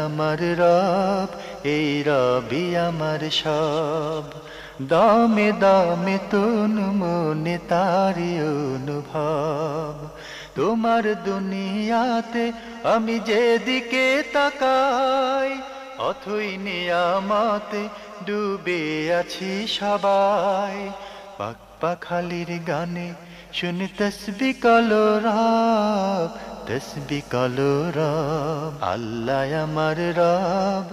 আমার রব, এই রবি আমার সব, দামে দামে তন মনে তারি অনুভব। তোমার দুনিয়াতে আমি যেদিকে তাকাই, অথই নিয়ামতে ডুবে আছি সবাই। পাক পাখালির গানে শুনি তসবিহ কালো রব, তসবিহ কালো রব। আল্লাহ আমার রব,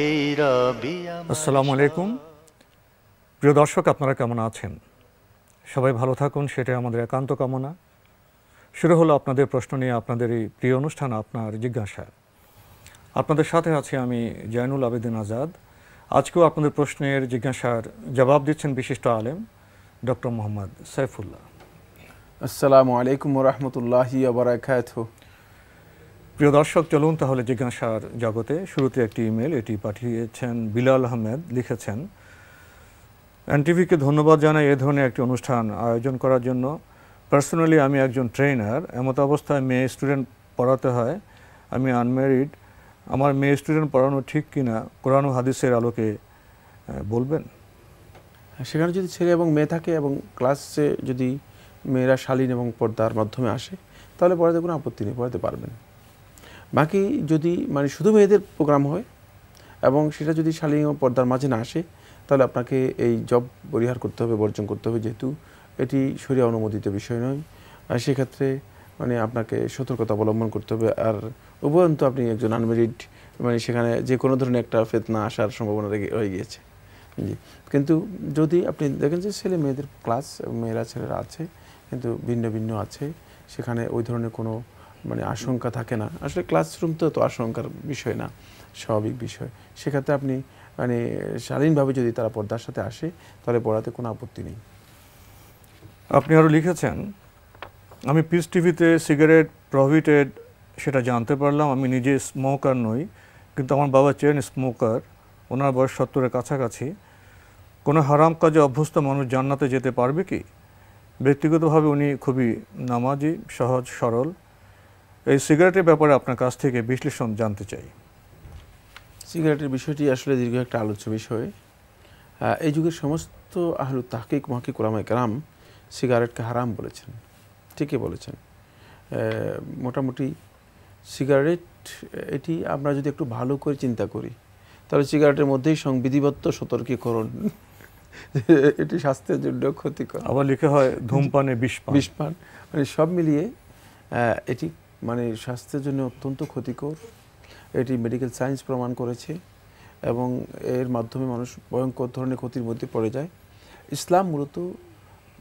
এই রবি আমার। আসসালামু আলাইকুম প্রিয় দর্শক, আপনারা কেমন আছেন? সবাই ভালো থাকুন, সেটাই আমাদের একান্ত কামনা। শুরু হলো আপনাদের প্রশ্ন নিয়ে আপনাদের এই প্রিয় অনুষ্ঠান আপনার জিজ্ঞাসা। আপনাদের সাথে আছি আমি জয়নুল আবেদিন আজাদ। আজকেও আপনাদের প্রশ্নের জিজ্ঞাসার জবাব দিচ্ছেন বিশিষ্ট আলেম ডক্টর মোহাম্মদ সাইফুল্লাহ। আসসালামু আলাইকুম ওয়া রাহমাতুল্লাহি ওয়া বারাকাতুহু। প্রিয় দর্শক, চলুন তাহলে জিজ্ঞাসার জগতে। শুরুতে একটি ইমেল, এটি পাঠিয়েছেন বিলাল আহমেদ। লিখেছেন, এনটিভিকে ধন্যবাদ জানাই এ ধরনের একটি অনুষ্ঠান আয়োজন করার জন্য। পার্সোনালি আমি একজন ট্রেনার। এমত অবস্থায় মেয়ে স্টুডেন্ট পড়াতে হয়। আমি আনম্যারিড। আমার মেয়ে স্টুডেন্ট পড়ানো ঠিক কিনা কোরআন ও হাদিসের আলোকে বলবেন? সেখানে যদি ছেলে এবং মেয়ে থাকে এবং ক্লাসে যদি মেয়েরা শালীন এবং পর্দার মাধ্যমে আসে, তাহলে পড়াতে কোনো আপত্তি নেই, পড়াতে পারবেন। বাকি যদি শুধু মেয়েদের প্রোগ্রাম হয় এবং সেটা যদি শালীন ও পর্দার মাঝে না আসে, তাহলে আপনাকে এই জব পরিহার করতে হবে, বর্জন করতে হবে, যেহেতু এটি শরিয়া অনুমোদিত বিষয় নয়। আর সেক্ষেত্রে আপনাকে সতর্কতা অবলম্বন করতে হবে। আর উপরন্তু আপনি একজন আনমেরিড, সেখানে যে কোনো ধরনের একটা ফিতনা আসার সম্ভাবনা হয়ে গিয়েছে। জি, কিন্তু যদি আপনি দেখেন যে ছেলে মেয়েদের ক্লাস এবং মেয়েরা ছেলেরা আছে, কিন্তু ভিন্ন ভিন্ন আছে, সেখানে ওই ধরনের কোনো আশঙ্কা থাকে না। আসলে ক্লাসরুম তো আশঙ্কার বিষয় না, স্বাভাবিক বিষয়। সেক্ষেত্রে আপনি শালীনভাবে যদি তারা পর্দার সাথে আসে, তাহলে পড়াতে কোনো আপত্তি নেই। আপনি আরও লিখেছেন, আমি পিস টিভিতে সিগারেট প্রহিবিটেড সেটা জানতে পারলাম। আমি নিজে স্মোকার নই, কিন্তু আমার বাবা চেন স্মোকার। ওনার বয়স 70-এর কাছাকাছি। কোনো হারাম কাজে অভ্যস্ত মানুষ জান্নাতে যেতে পারবে কি? ব্যক্তিগতভাবে উনি খুবই নামাজি, সহজ সরল। এই সিগারেটের ব্যাপারে আপনার কাছ থেকে বিশ্লেষণ জানতে চাই। সিগারেটের বিষয়টি আসলে দীর্ঘ একটা আলোচ্য বিষয়। এই যুগের সমস্ত আহলু তাহকিক মুহাক্কিক উলামায়ে কেরাম সিগারেটকে হারাম বলেছেন, ঠিকই বলেছেন। মোটামুটি সিগারেট এটি আমরা যদি একটু ভালো করে চিন্তা করি, তাহলে সিগারেটের মধ্যেই সংবিধিবদ্ধ সতর্কীকরণ, এটি স্বাস্থ্যের জন্য ক্ষতিকর। আবার লিখে হয় ধূমপানে বিষপান। সব মিলিয়ে এটি স্বাস্থ্যের জন্য অত্যন্ত ক্ষতিকর। এটি মেডিকেল সায়েন্স প্রমাণ করেছে এবং এর মাধ্যমে মানুষ ভয়ঙ্কর ধরনের ক্ষতির মধ্যে পড়ে যায়। ইসলাম মূলত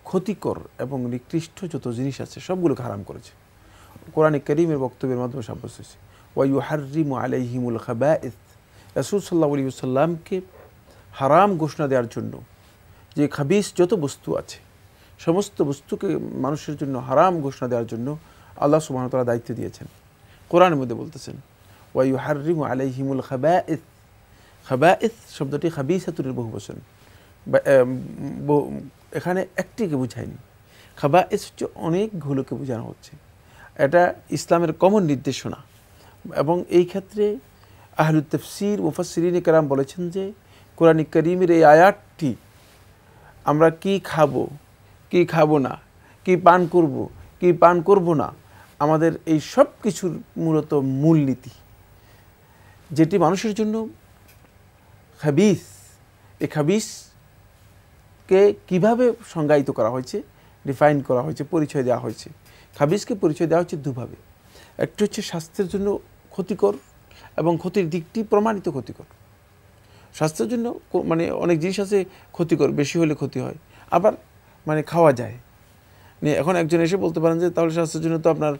ক্ষতিকর এবং নিকৃষ্ট যত জিনিস আছে সবগুলোকে হারাম করেছে। কোরআনে কারীমের বক্তব্যের মাধ্যমে সাব্যস্ত হয়েছে, ওয়া ইউহাররিমু আলাইহিমুল খাবাইস। রাসূল সাল্লাল্লাহু আলাইহি ওয়াসাল্লামকে হারাম ঘোষণা দেওয়ার জন্য যে খাবিস যত বস্তু আছে, সমস্ত বস্তুকে মানুষের জন্য হারাম ঘোষণা দেওয়ার জন্য আল্লাহ সুবহানাহু ওয়া তাআলা দায়িত্ব দিয়েছেন। কোরআনের মধ্যে বলতেছেন, ওয়া ইউহাররিমু আলাইহিমুল খাবাইস। খাবাইস শব্দটি খাবিসাতুর বহুবচন, এখানে একটিকে বুঝায়নি। খাবাইস হচ্ছে অনেকগুলোকে বোঝানো হচ্ছে। এটা ইসলামের কমন নির্দেশনা। এবং এই ক্ষেত্রে আহলুত তাফসীর মুফাসসিরিনে কেরাম বলেছেন যে কোরআন কারীমের এই আয়াতটি আমরা কি খাবো, কি খাবো না, কি পান করব, কি পান করব না, আমাদের এই সব কিছুর মূলত মূলনীতি, যেটি মানুষের জন্য খাবিস, এই খাবিসকে কিভাবে সংজ্ঞায়িত করা হয়েছে, ডিফাইন করা হয়েছে, পরিচয় দেওয়া হয়েছে। খাবিসকে পরিচয় দেওয়া হচ্ছে দুভাবে। একটি হচ্ছে স্বাস্থ্যের জন্য ক্ষতিকর এবং ক্ষতির দিকটি প্রমাণিত ক্ষতিকর। স্বাস্থ্যের জন্য অনেক জিনিস আছে ক্ষতিকর, বেশি হলে ক্ষতি হয়, আবার খাওয়া যায়। এখন একজন এসে বলতে পারেন যে তাহলে স্বাস্থ্যের জন্য তো আপনার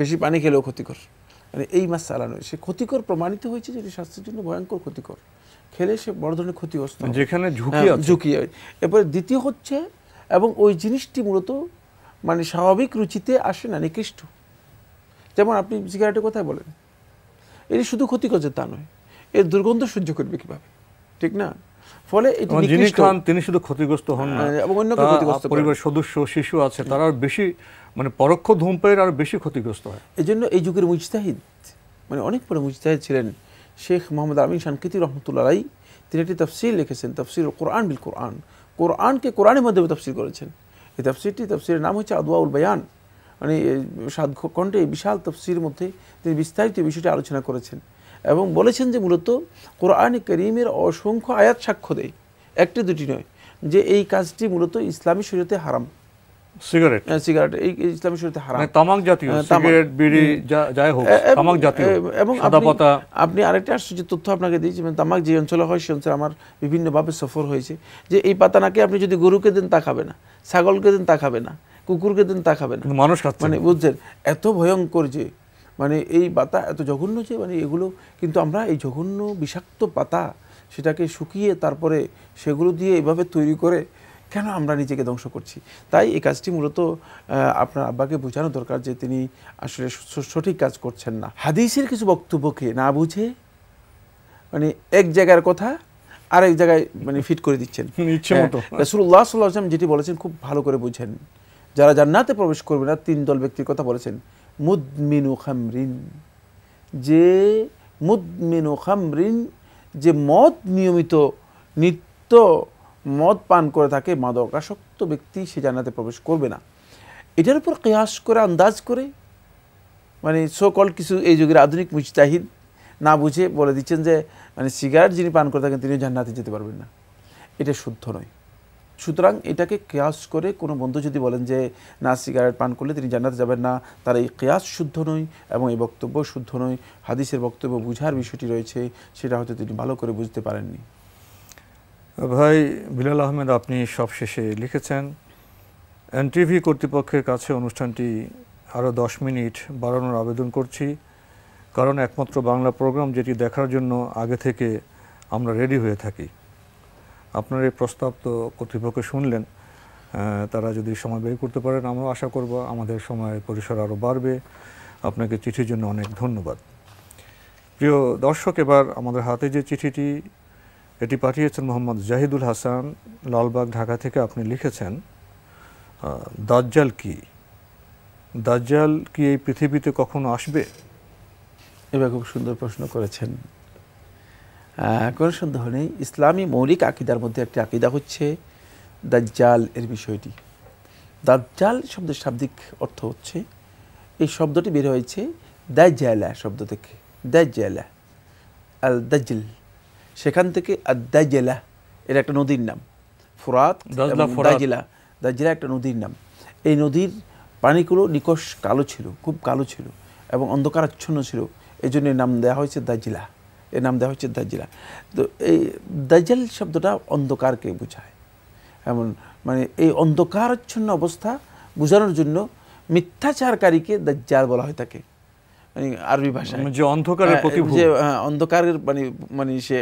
বেশি পানি খেলেও ক্ষতিকর। এই মাসআলা নয়, সে ক্ষতিকর প্রমাণিত হয়েছে যেটি স্বাস্থ্যের জন্য ভয়ঙ্কর ক্ষতিকর, খেলে সে বড় ধরনের ক্ষতিগ্রস্ত, যেখানে ঝুঁকি। এরপরে দ্বিতীয় হচ্ছে, এবং ওই জিনিসটি মূলত স্বাভাবিক রুচিতে আসে না, নিকৃষ্ট। যেমন আপনি সিগারেটের কথাই বলেন, এটি শুধু ক্ষতিকর যে তা নয়, এর দুর্গন্ধ সহ্য করবে কিভাবে, ঠিক না? ফলে এটি যিনি খান তিনি শুধু ক্ষতিগ্রস্ত হন না, এবং অন্যকে ক্ষতিগ্রস্ত করেন। পরিবারের সদস্য, শিশু আছে, তারা বেশি পরোক্ষ ধূমপায়ীর আর বেশি ক্ষতিগ্রস্ত হয়। এই জন্য এই যুগের মুজতাহিদ মানে অনেক বড় মুজতাহিদ ছিলেন শেখ মোহাম্মদ আমিন শানকিতি রহমতুল্লাহ আলাইহি, তিনি একটি তাফসীর লিখেছেন, তাফসীর কোরআন বিল কোরআন, কোরআনকে কোরআনের মাধ্যমে তাফসীর করেছেন। এই তাফসীরের নাম হচ্ছে আদওয়াউল বায়ান। মানে 7 খণ্ডে এই বিশাল তাফসীরের মধ্যে তিনি বিস্তারিত বিষয়টি আলোচনা করেছেন এবং বলেছেন যে মূলত কোরআনে কারীমের অসংখ্য আয়াত সাক্ষ্য দেয়, একটি দুটি নয়, যে এই কাজটি মূলত ইসলামী শরীয়তে হারাম। সিগারেট এই ইসলামী শরীয়তে হারাম, মানে তামাক জাতীয় সিগারেট, বিড়ি যাই হোক তামাক জাতীয়। এবং আপনি আরেকটা আশ্চর্য তথ্য আপনাকে দিয়েছি, মানে তামাক যে অঞ্চলে হয় সে অঞ্চলে আমার বিভিন্নভাবে সফর হয়েছে, যে এই পাতা নাকি আপনি যদি গরুকে দেন তা খাবে না, ছাগলকে দেন তা খাবে না, কুকুরকে দেন তা খাবে না, মানুষ খাচ্ছে। মানে বুঝছেন এত ভয়ঙ্কর যে, মানে এই পাতা এত জঘন্য যে, মানে এগুলো কিন্তু আমরা এই জঘন্য বিষাক্ত পাতা সেটাকে শুকিয়ে তারপরে সেগুলো দিয়ে এভাবে তৈরি করে কেন আমরা নিজেকে ধ্বংস করছি। তাই এই কাজটি মূলত আপনার আব্বাকে বোঝানো দরকার যে তিনি আসলে সঠিক কাজ করছেন না। হাদিসের কিছু বক্তব্যকে না বুঝে মানে এক জায়গার কথা আরেক জায়গায় মানে ফিট করে দিচ্ছেন ইচ্ছে মতো। রাসূলুল্লাহ সাল্লাল্লাহু আলাইহি ওয়াসাল্লাম যেটি বলেছেন খুব ভালো করে বুঝেন, যারা জান্নাতে প্রবেশ করবে না 3 দল ব্যক্তির কথা বলেছেন। মুদমিনু খামরিন, যে মুদমিনু খামরিন, যে মদ নিয়মিত নিত্য মদ পান করে থাকে, মাদকাসক্ত ব্যক্তি সে জান্নাতে প্রবেশ করবে না। এটার উপর কিয়াস করে আন্দাজ করে মানে সকল কিছু এই যুগের আধুনিক মুজতাহিদ না বুঝে বলে দিচ্ছেন যে মানে সিগারেট যিনি পান করে থাকেন তিনি জান্নাতে যেতে পারবেন না। এটা শুদ্ধ নয়। সুতরাং এটাকে কিয়াস করে কোনো বন্ধু যদি বলেন যে না সিগারেট পান করলে তিনি জান্নাতে যাবেন না, তার এই কিয়াস শুদ্ধ নয় এবং এই বক্তব্য শুদ্ধ নয়। হাদিসের বক্তব্য বুঝার বিষয়টি রয়েছে, সেটা হয়তো তিনি ভালো করে বুঝতে পারেননি। ভাই বিলাল আহমেদ, আপনি সবশেষে লিখেছেন এনটিভি কর্তৃপক্ষের কাছে অনুষ্ঠানটি আরও 10 মিনিট বাড়ানোর আবেদন করছি, কারণ একমাত্র বাংলা প্রোগ্রাম যেটি দেখার জন্য আগে থেকে আমরা রেডি হয়ে থাকি। আপনার এই প্রস্তাব তো কর্তৃপক্ষ শুনলেন, তারা যদি সময় বের করতে পারেন আমরাও আশা করব আমাদের সময়ের পরিসর আরও বাড়বে। আপনাকে চিঠির জন্য অনেক ধন্যবাদ। প্রিয় দর্শক, এবার আমাদের হাতে যে চিঠিটি এটি পাঠিয়েছেন মোহাম্মদ জাহিদুল হাসান, লালবাগ, ঢাকা থেকে। আপনি লিখেছেন দাজ্জাল কি? দাজ্জাল কি এই পৃথিবীতে কখনো আসবে? এবার খুব সুন্দর প্রশ্ন করেছেন। কোনো সন্দেহ নেই, ইসলামী মৌলিক আকিদার মধ্যে একটি আকিদা হচ্ছে দাজ্জাল এর বিষয়টি। দাজ্জাল শব্দের শাব্দিক অর্থ হচ্ছে, এই শব্দটি বের হয়েছে দাজ্জালা শব্দ থেকে, দাজ্জালা আল দাজ্জাল, সেখান থেকে আদ-দাজ্জালা এর একটা নদীর নাম, ফুরাত দাজ্জালা, দাজ্জালা একটা নদীর নাম। এই নদীর পানিগুলো নিকষ কালো ছিল, খুব কালো ছিল এবং অন্ধকারাচ্ছন্ন ছিল, এই জন্য নাম দেওয়া হয়েছে দাজ্জালা, এর নাম দেওয়া হচ্ছে দাজ্জালা। তো এই দাজ্জাল শব্দটা অন্ধকারকে বোঝায়, এমন মানে এই অন্ধকারাচ্ছন্ন অবস্থা বোঝানোর জন্য মিথ্যাচারকারীকে দাজ্জাল বলা হয় থাকে, মানে আরবি ভাষায়, যে অন্ধকারের প্রতিভূ, যে অন্ধকারের মানে সে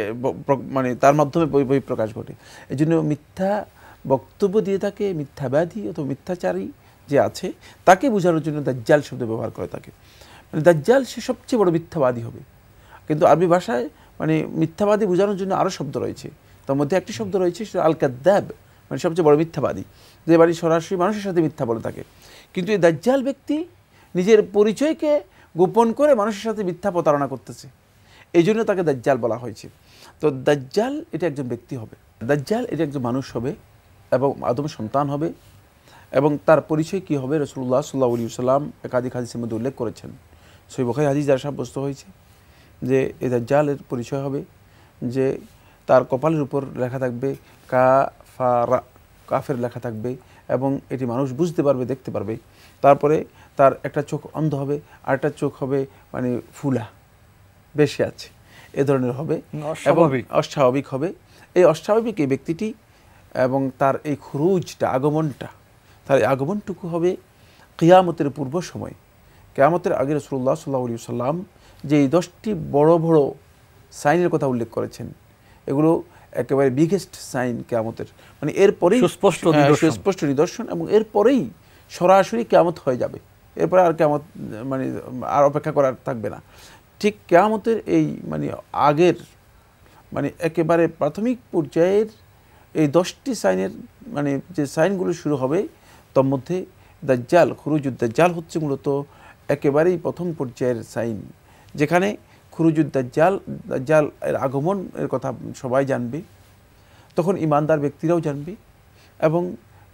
মানে তার মাধ্যমে বহিঃপ্রকাশ ঘটে। এই জন্য মিথ্যা বক্তব্য দিয়ে থাকে, মিথ্যাবাদী অথবা মিথ্যাচারী যে আছে তাকে বোঝানোর জন্য দাজ্জাল শব্দ ব্যবহার করে থাকে। মানে দাজ্জাল সে সবচেয়ে বড় মিথ্যাবাদী হবে। কিন্তু আরবি ভাষায় মানে মিথ্যাবাদী বোঝানোর জন্য আরও শব্দ রয়েছে, তার মধ্যে একটি শব্দ রয়েছে সেটা আল কাদ্দাব, মানে সবচেয়ে বড় মিথ্যাবাদী, যে বাড়ি সরাসরি মানুষের সাথে মিথ্যা বলে থাকে। কিন্তু এই দাজ্জাল ব্যক্তি নিজের পরিচয়কে গোপন করে মানুষের সাথে মিথ্যা প্রতারণা করতেছে, এই জন্য তাকে দাজ্জাল বলা হয়েছে। তো দাজ্জাল এটা একজন ব্যক্তি হবে, দাজ্জাল এটা একজন মানুষ হবে এবং আদমের সন্তান হবে। এবং তার পরিচয় কী হবে রাসূলুল্লাহ সাল্লাল্লাহু আলাইহি ওয়াসাল্লাম একাধিক হাদিসের মধ্যে উল্লেখ করেছেন। সহিহ বুখারী হাদিস দ্বারা সাব্যস্ত হয়েছে যে এই দাজ্জালের পরিচয় হবে যে তার কপালের উপর লেখা থাকবে কাফারা, কাফের লেখা থাকবে এবং এটি মানুষ বুঝতে পারবে, দেখতে পারবে। তারপরে তার একটা চোখ অন্ধ হবে, আরেকটা চোখ হবে মানে ফুলা, বেশি আছে, এ ধরনের হবে এবং অস্বাভাবিক হবে। এই অস্বাভাবিক এই ব্যক্তিটি এবং তার এই খুরুজটা, আগমনটা, তার এই আগমনটুকু হবে কিয়ামতের পূর্ব সময়। কিয়ামতের আগে রাসূলুল্লাহ সাল্লাল্লাহু আলাইহি ওয়াসাল্লাম যে এই 10টি বড় বড় সাইনের কথা উল্লেখ করেছেন, এগুলো একেবারে বিগেস্ট সাইন কিয়ামতের, মানে এরপরেই সুস্পষ্ট নিদর্শন এবং এরপরেই সরাসরি কিয়ামত হয়ে যাবে, এরপরে আর কিয়ামত মানে আর অপেক্ষা করার থাকবে না। ঠিক কিয়ামতের এই মানে আগের মানে একেবারে প্রাথমিক পর্যায়ের এই 10টি সাইনের মানে যে সাইনগুলো শুরু হবে তার মধ্যে দাজ্জাল, খুরুজুদ দাজ্জাল হচ্ছে মূলত একেবারেই প্রথম পর্যায়ের সাইন, যেখানে খুরুজুদ দাজ্জাল, দাজ্জাল এর আগমন এর কথা সবাই জানবে, তখন ইমানদার ব্যক্তিরাও জানবে এবং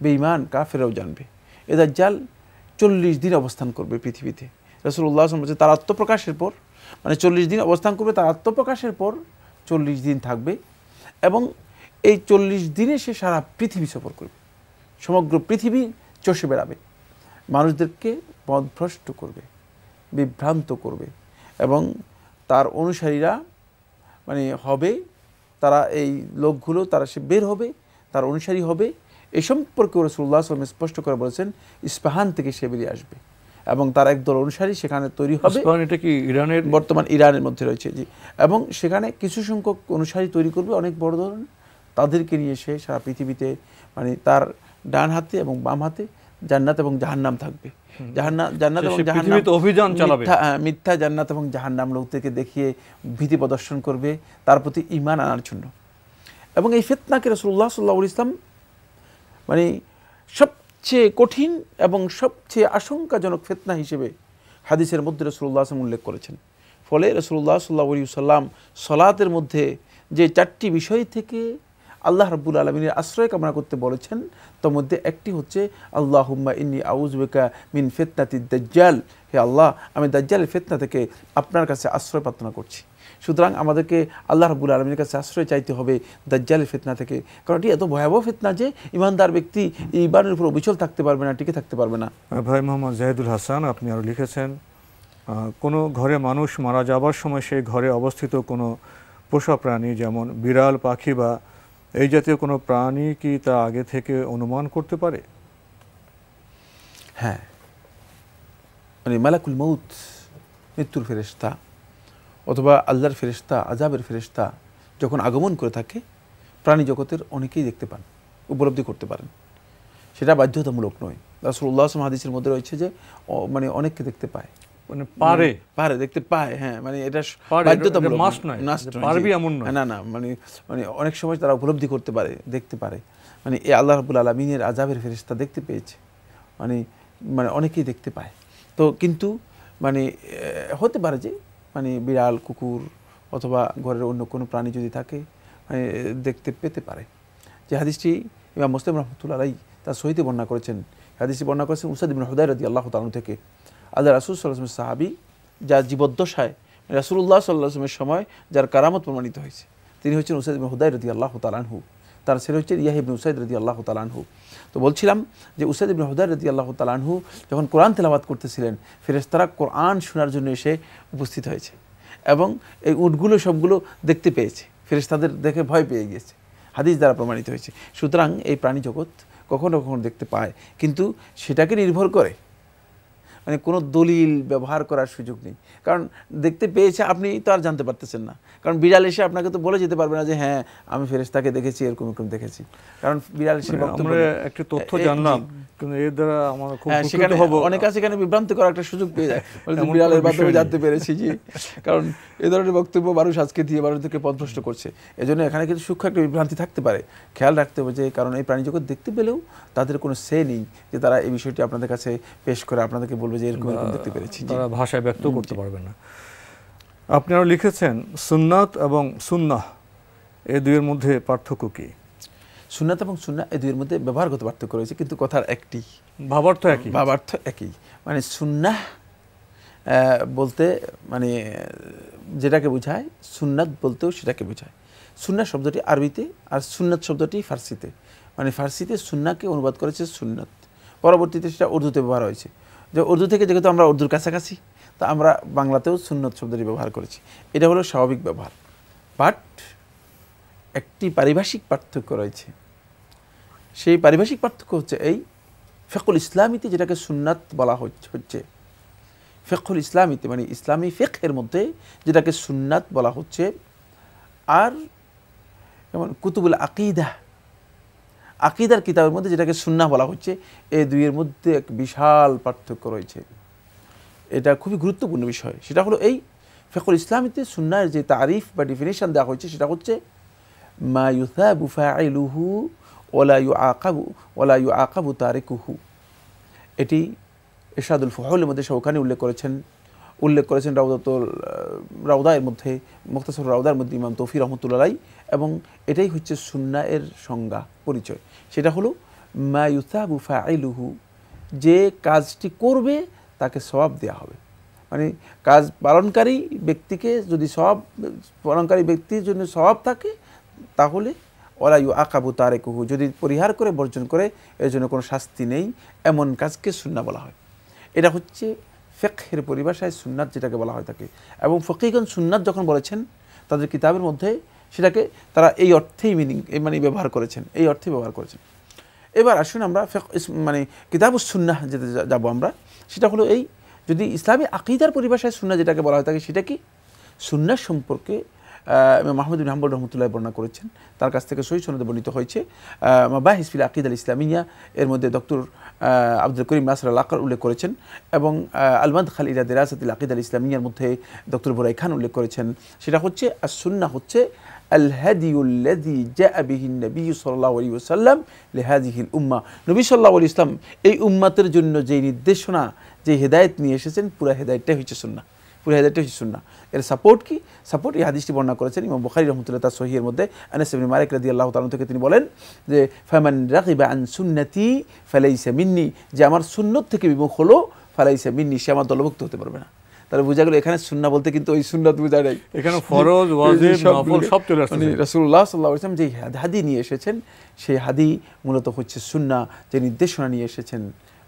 বেঈমান কাফেরাও জানবে। এ দাজ্জাল 40 দিন অবস্থান করবে পৃথিবীতে। রাসূলুল্লাহ সাল্লাল্লাহু আলাইহি ওয়াসাল্লাম তার আত্মপ্রকাশের পর, মানে 40 দিন অবস্থান করবে, তার আত্মপ্রকাশের পর 40 দিন থাকবে এবং এই 40 দিনে সে সারা পৃথিবী সফর করবে, সমগ্র পৃথিবী চষে বেড়াবে, মানুষদেরকে পথভ্রষ্ট করবে, বিভ্রান্ত করবে এবং তার অনুসারীরা মানে হবে, তারা এই লোকগুলো তারা সে বের হবে, তার অনুসারী হবে। এই সম্পর্কে রাসূলুল্লাহ সাল্লাল্লাহু আলাইহি ওয়াসাল্লাম স্পষ্ট করে বলেছেন ইস্পাহান থেকে সে বেরিয়ে আসবে এবং তার একদল অনুসারী সেখানে তৈরি হবে। ইস্পাহান এটা কি ইরানের? বর্তমান ইরানের মধ্যে রয়েছে, জি। এবং সেখানে কিছু সংখ্যক অনুসারী তৈরি করবে অনেক বড় ধরনের, তাদেরকে নিয়ে সে সারা পৃথিবীতে মানে তার ডান হাতে এবং বাম হাতে জান্নাত এবং জাহান্নাম থাকবে। জান্নাত এবং জাহান্নাম অভিযান চালাবে, মিথ্যা জান্নাত এবং জাহান্নাম লোকদেরকে দেখিয়ে ভীতি প্রদর্শন করবে তার প্রতি ঈমান আনার জন্য। এবং এই ফিতনাকে রাসূলুল্লাহ সাল্লাল্লাহু আলাইহি ওয়াসাল্লাম মানে সবচেয়ে কঠিন এবং সবচেয়ে আশঙ্কাজনক ফিতনা হিসেবে হাদিসের মধ্যে রাসূলুল্লাহ সাল্লাল্লাহু আলাইহি ওয়াসাল্লাম উল্লেখ করেছেন। ফলে রাসূলুল্লাহ সাল্লাল্লাহু আলাইহি ওয়াসাল্লাম সালাতের মধ্যে যে 4টি বিষয় থেকে আল্লাহ রাব্বুল আলামিনের আশ্রয় কামনা করতে বলেছেন, তার মধ্যে একটি হচ্ছে আল্লাহুম্মা ইন্নী আউযু বিকা মিন ফিতনাতিদ দাজ্জাল, হে আল্লাহ আমি দাজ্জালের ফিতনা থেকে আপনার কাছে আশ্রয় প্রার্থনা করছি। সুতরাং আমাদেরকে আল্লাহ রাব্বুল আলামিনের কাছে আশ্রয় চাইতে হবে দাজ্জালের ফিতনা থেকে, কারণ এটি এত ভয়াবহ ফিতনা যে ইমানদার ব্যক্তি ঈমানের উপর অবিচল থাকতে পারবে না, টিকে থাকতে পারবে না। ভাই মোহাম্মদ জাহিদুল হাসান, আপনি আরও লিখেছেন কোনো ঘরে মানুষ মারা যাবার সময় সেই ঘরে অবস্থিত কোনো পোষা প্রাণী যেমন বিড়াল, পাখি বা এই জাতীয় কোনো প্রাণী কি তা আগে থেকে অনুমান করতে পারে? হ্যাঁ, মানে মালাকুল মউত, মৃত্যুর ফেরেশতা অথবা আল্লাহর ফেরেশতা, আযাবের ফেরেশতা যখন আগমন করে থাকে, প্রাণী জগতের অনেকেই দেখতে পান, উপলব্ধি করতে পারেন। সেটা বাধ্যতামূলক নয়। রাসূলুল্লাহ সাল্লাল্লাহু আলাইহি ওয়াসাল্লাম হাদিসের মধ্যে রয়েছে যে মানে অনেককে দেখতে পায়, মানে পারে দেখতে পায়। হ্যাঁ, মানে এটা বাধ্যতামূলক পারবি এমন নয়, না, মানে অনেক সময় তারা উপলব্ধি করতে পারে, দেখতে পারে। মানে এই আল্লাহ রাব্বুল আলামিনের আযাবের ফেরেশতা দেখতে পেয়েছে, মানে অনেকেই দেখতে পায়। তো কিন্তু মানে হতে পারে যে মানে বিড়াল, কুকুর অথবা ঘরের অন্য কোনো প্রাণী যদি থাকে মানে দেখতে পেতে পারে। যে হাদিসটি ইমাম মুসলিম রাহমাতুল্লাহ আলাইহি তার সহিতে বর্ণনা করেছেন। হাদিসটি বর্ণনা করেছেন উসাদ ইবনে হুদায়র রাদিয়াল্লাহু তাআলা থেকে। আল্লাহ রাসূল সাল্লাল্লাহু আলাইহি ওয়াসাল্লাম সাহাবী, যার জীবদ্দশায় রাসূলুল্লাহ সাল্লাল্লাহু আলাইহি ওয়াসাল্লামের সময় যার কারামত প্রমাণিত হয়েছে, তিনি হচ্ছেন উসাদ ইবনে হুদায়র রাদিয়াল্লাহু তাআলা আনহু। তার ছেলে হচ্ছেন ইয়াহইয়া ইবনে উসাইদ রাদিয়াল্লাহু তাআলা আনহু। তো বলছিলাম যে উসাইদ ইবনে হুদায়র রাদিয়াল্লাহু তাআলা আনহু যখন কোরআন তেলাওয়াত করতেছিলেন, ফেরেশতারা কোরআন শোনার জন্য এসে উপস্থিত হয়েছে এবং এই উটগুলো সবগুলো দেখতে পেয়েছে, ফেরেশতাদের দেখে ভয় পেয়ে গিয়েছে, হাদিস দ্বারা প্রমাণিত হয়েছে। সুতরাং এই প্রাণী জগৎ কখনো কখনো দেখতে পায়, কিন্তু সেটাকে নির্ভর করে মানে কোনো দলিল ব্যবহার করার সুযোগ নেই। কারণ দেখতে পেয়েছে, আপনি তো আর জানতে পারতেছেন না, কারণ বিড়াল এসে আপনাকে তো বলে যেতে পারবে না যে হ্যাঁ আমি ফেরেশতাকে দেখেছি, এরকম দেখেছি। কারণ বিড়াল এসে আমরা একটা তথ্য জানলাম, কিন্তু এর দ্বারা আমরা খুব সেখানে অনেকে সেখানে বিভ্রান্ত করার একটা সুযোগ পেয়ে যায়, বিড়ালের মাধ্যমে জানতে পেরেছি। জি, কারণ এ ধরনের বক্তব্য মানুষ আজকে দিয়ে মানুষদেরকে পথভ্রষ্ট করছে। এজন্য এখানে কিন্তু সূক্ষ্ম একটা বিভ্রান্তি থাকতে পারে, খেয়াল রাখতে হবে যে কারণ এই প্রাণী জগৎ দেখতে পেলেও তাদের কোনো সে নেই যে তারা এই বিষয়টি আপনাদের কাছে পেশ করে আপনাদেরকে বলবে যে এরকম দেখতে পেরেছি, তারা ভাষায় ব্যক্ত করতে পারবে না। আপনি আরো লিখেছেন সুন্নাত এবং সুন্নাহ এই দুইয়ের মধ্যে পার্থক্য কি? সুন্নাত এবং সুন্নাহ এই দুইয়ের মধ্যে ব্যবহারগত পার্থক্য রয়েছে, কিন্তু কথার একটি, ভাবার্থ একই। মানে সুন্নাহ বলতে মানে যেটাকে বোঝায়, সুন্নাত বলতেও সেটাকে বোঝায়। সুন্নাহ শব্দটি আরবিতে আর সুন্নাত শব্দটি ফার্সিতে। মানে ফার্সিতে সুন্নাহকে অনুবাদ করেছে সুন্নাত, পরবর্তীতে সেটা উর্দুতে ব্যবহার হয়েছে। যে উর্দু থেকে যেহেতু আমরা উর্দুর কাছাকাছি, তা আমরা বাংলাতেও সুন্নত শব্দটি ব্যবহার করেছি। এটা হলো স্বাভাবিক ব্যবহার। বাট একটি পারিভাষিক পার্থক্য রয়েছে। সেই পারিভাষিক পার্থক্য হচ্ছে এই, ফিকহুল ইসলামিতে যেটাকে সুন্নাত বলা হচ্ছে, ফিকহুল ইসলামিতে মানে ইসলামী ফিকহের মধ্যে যেটাকে সুন্নাত বলা হচ্ছে, আর যেমন কুতুবুল আকিদার কিতাবের মধ্যে যেটাকে সুন্নাহ বলা হচ্ছে, এই দুইয়ের মধ্যে এক বিশাল পার্থক্য রয়েছে। এটা খুবই গুরুত্বপূর্ণ বিষয়। সেটা হলো এই, ফিকহুল ইসলামিতে সুন্নাহর যে তারিফ বা ডেফিনেশন দেওয়া হয়েছে সেটা হচ্ছে মা ইউসাবু ফাইলুহু ওয়ালা ইউআকাবু তারিকুহু। এটি ইরশাদুল ফুহুলের মধ্যে ওখানে উল্লেখ করেছেন উল্লেখ করেছেন রাউদার মধ্যে, মুখতাসর রাউদার মধ্যে ইমাম তৌফি রহমতুল্লাহ আলাইহি, এবং এটাই হচ্ছে সুন্নাহ এর সংজ্ঞা, পরিচয়। সেটা হলো মা ইউসাবু ফাইলুহু, যে কাজটি করবে তাকে সওয়াব দেওয়া হবে। মানে কাজ পালনকারী ব্যক্তিকে যদি পালনকারী ব্যক্তির জন্য সওয়াব থাকে, তাহলে ওলা ইউআকাবু তারিকুহু, যদি পরিহার করে বর্জন করে এর জন্য কোনো শাস্তি নেই, এমন কাজকে সুন্নাহ বলা হয়। এটা হচ্ছে ফিকহের পরিভাষায় সুন্নাত যেটাকে বলা হয় থাকে। এবং ফকিহগণ সুন্নাত যখন বলেছেন তাদের কিতাবের মধ্যে, সেটাকে তারা এই অর্থেই মানে ব্যবহার করেছেন, এই অর্থে ব্যবহার করেছেন। এবার আসুন আমরা মানে কিতাবুস সুন্নাহ যেতে যাবো আমরা। সেটা হলো এই, যদি ইসলামী আকিদার পরিভাষায় সুন্নাহ যেটাকে বলা হয় থাকে, সেটা কি? সুন্নাহ সম্পর্কে ইমাম আহমদ বিন হাম্বল রহমতুল্লাহ বর্ণনা করেছেন, তার কাছ থেকে সহিহ সনদে বর্ণিত হয়েছে। মাবাহিস ফিল আকিদা আল ইসলামিয়া এর মধ্যে ডক্টর আব্দুল করিম নাসর আল আকার উল্লেখ করেছেন, এবং আল মাদখাল ইলা দিরাসাতিল আকিদা আল ইসলামিয়ার মধ্যে ডক্টর বুরাই খান উল্লেখ করেছেন। সেটা হচ্ছে সুন্নাহ হচ্ছে আল হাদিউল্লাযী জাআ বিহিন নবী সাল্লাল্লাহু আলাইহি ওয়াসাল্লাম লিহাযিহিল উম্মাহ, নবী সাল্লাল্লাহু আলাইহি ওয়াসাল্লাম এই উম্মাতের জন্য যে নির্দেশনা, যে হেদায়েত নিয়ে এসেছেন, পুরো হেদায়েতটাই হচ্ছে সুন্নাহ, পুরো হেদায়েতটাই হচ্ছে সুন্নাহ। এর সাপোর্ট কি? সাপোর্ট এই হাদিসটি বর্ণনা করেছেন ইমাম বুখারী রাহমাতুল্লাহ তার সহিহের মধ্যে। আনাস ইবনে মালিক রাদিয়াল্লাহু তাআলা থেকে তিনি বলেন যে ফামান রাগিবা আন সুন্নতি ফালাইসা মিন্নি, যে আমার সুন্নত থেকে বিমুখ হলো, ফালাইসা মিন্নি, সে আমার দলভুক্ত হতে পারবে না। তাহলে বোঝা গেল এখানে সুন্নাহ বলতে কিন্তু ওই সুন্নাত বোঝা নাই, এখানে ফরজ, ওয়াজিব, নফল সব চলে আসছে। মানে রাসূলুল্লাহ সাল্লাল্লাহু আলাইহি ওয়াসাল্লাম যে হাদি নিয়ে এসেছেন, সেই হাদি মূলত হচ্ছে সুন্নাহ, যে নির্দেশনা নিয়ে এসেছেন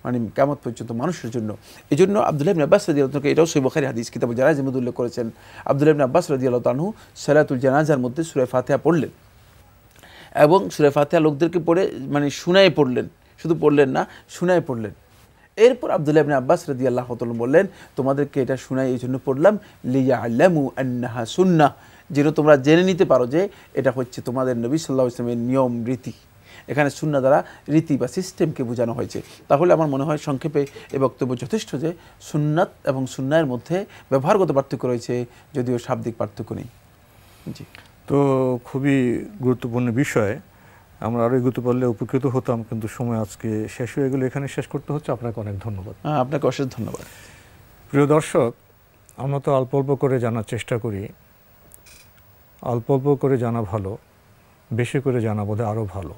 মানে কিয়ামত পর্যন্ত মানুষের জন্য। এই জন্য আব্দুল্লাহ ইবনে আব্বাস রাদিয়াল্লাহু তাআলা, এটাও সহিহ বুখারী হাদিস কিতাবুল জানাজার মধ্যে উল্লেখ করেছেন, আব্দুল্লাহ ইবনে আব্বাস রাদিয়াল্লাহু তাআলা সালাতুল জানাজার মধ্যে সূরা ফাতিহা পড়লেন, এবং সূরা ফাতিহা লোকদেরকে পড়ে মানে শুনায়ে পড়লেন, শুধু পড়লেন না, শুনায়ে পড়লেন। এরপর আব্দুল্লাহ ইবনে আব্বাস রাদিয়াল্লাহু তাআলা বললেন, তোমাদেরকে এটা শুনাই এই জন্য পড়লাম, লিয়ালামু আন্নাহা সুন্নাহ, যেন তোমরা জেনে নিতে পারো যে এটা হচ্ছে তোমাদের নবী সাল্লাল্লাহু আলাইহি ওয়াসাল্লামের নিয়ম রীতি। এখানে সুন্নাহ দ্বারা রীতি বা সিস্টেমকে বোঝানো হয়েছে। তাহলে আমার মনে হয় সংক্ষেপে এই বক্তব্য যথেষ্ট যে সুন্নাত এবং সুন্নাহের মধ্যে ব্যবহারগত পার্থক্য রয়েছে, যদিও শাব্দিক পার্থক্য নেই। জি, তো খুবই গুরুত্বপূর্ণ বিষয়, আমরা আরও এগোতে পারলে উপকৃত হতাম, কিন্তু সময় আজকে শেষ হয়ে গেলে, এখানে শেষ করতে হচ্ছে। আপনাকে অনেক ধন্যবাদ। আপনাকে অশেষ ধন্যবাদ। প্রিয় দর্শক, আমরা তো অল্প অল্প করে জানার চেষ্টা করি, অল্প অল্প করে জানা ভালো, বেশি করে জানা বোধহয় আরও ভালো।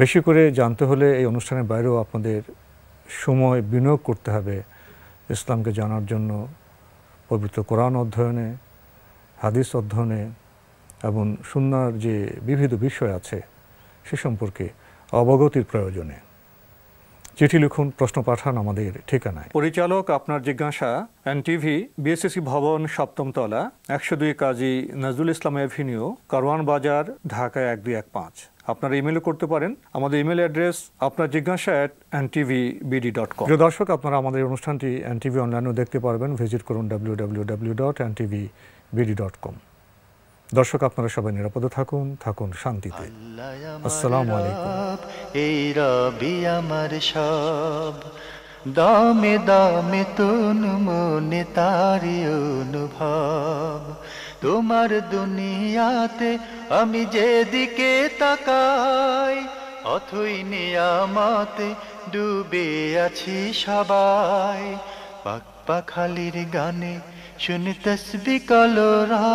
বেশি করে জানতে হলে এই অনুষ্ঠানের বাইরেও আপনাদের সময় বিনিয়োগ করতে হবে ইসলামকে জানার জন্য, পবিত্র কোরআন অধ্যয়নে, হাদিস অধ্যয়নে, এবং সুন্নাহর যে বিবিধ বিষয় আছে সে সম্পর্কে অবগতির প্রয়োজনে। চিঠি লিখুন, প্রশ্ন পাঠান আমাদের ঠিকানায়। পরিচালক আপনার জিজ্ঞাসা, এনটিভি, বিএসসি ভবন, 7ম তলা, 102 কাজী নজরুল ইসলাম এভিনিউ, কারওয়ান বাজার, ঢাকা 1215। আপনারা ইমেলও করতে পারেন। আমাদের ইমেল অ্যাড্রেস আপনার জিজ্ঞাসা @ntvbd.com। প্রিয় দর্শক, আপনারা আমাদের অনুষ্ঠানটি এনটিভি অনলাইনেও দেখতে পারবেন। ভিজিট করুন www.ntvbd.com। দর্শক, আপনারা সবাই নিরাপদে থাকুন, থাকুন শান্তিতে। আসসালামু আলাইকুম। এই রবি আমার সব, দামে দামে তুন মনে তারি অনুভব। তোমার দুনিয়াতে আমি যেদিকে তাকাই, অথই নিয়ামতে ডুবে আছি সবাই। পাক পাখালির গানে শুনি তসবিহ কলরা।